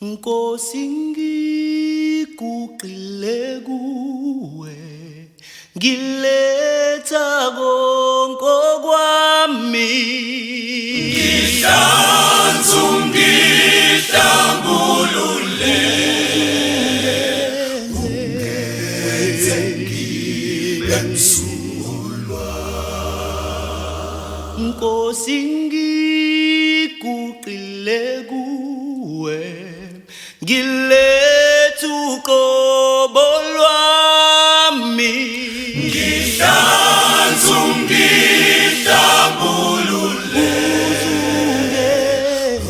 Nkosi ngiguqile kuwe ngiletha konke kwami ngihlanzu ngihlambulule ungenze ngibe msulwa Nkosi ngiguqile kuwe ngiletha uqobo lwami ngihlanzu ngihlambulule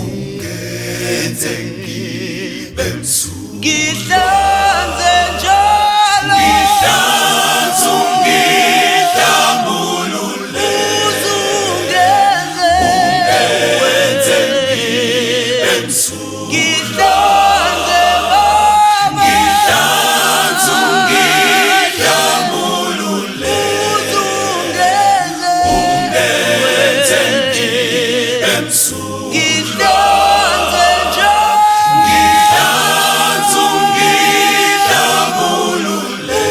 ungenze ngibe msulwa ngihlanze njalo ngihlanzu ngihlambulule ungenze ngibe msulwa ngihlanze ngihlanzu ngihlambulule ungenze ngibe msulwa ngihlanze njalo ngihlanzu ngihlambulule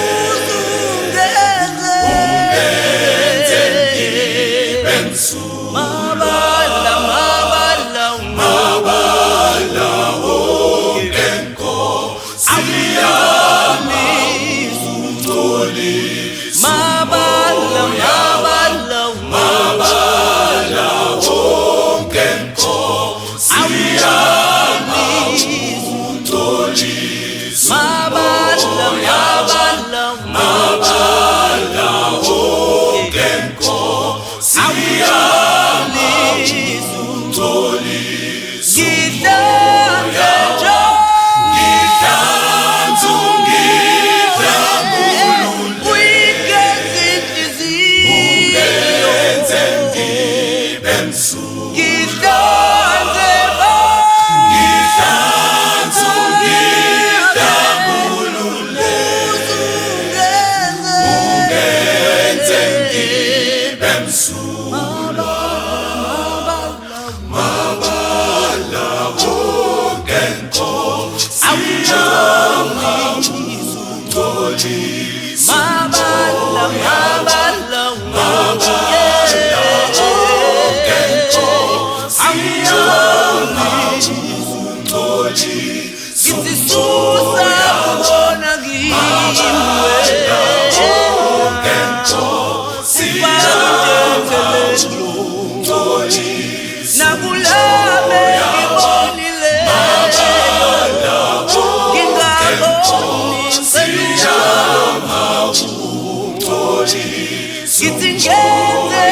ungenze ngibe msulwa mabala wonke Nkosi yami ungcolisa mabala wonke Nkosi yami ungcolisa mabala wonke Nkosi yami ungcolisa ngihlanzu ngihlambulule ungenze ngibe msulwa ngihlanzu ngihlambulule ungenze ngibe msulwa mabala wonke Nkosi yami ungcolisa wonke Nkosi yami ungcolisa wonke Nkosi yami ungcolisa Nakulabe ngibonile ngingaboni ungcolisa ngithi ngenze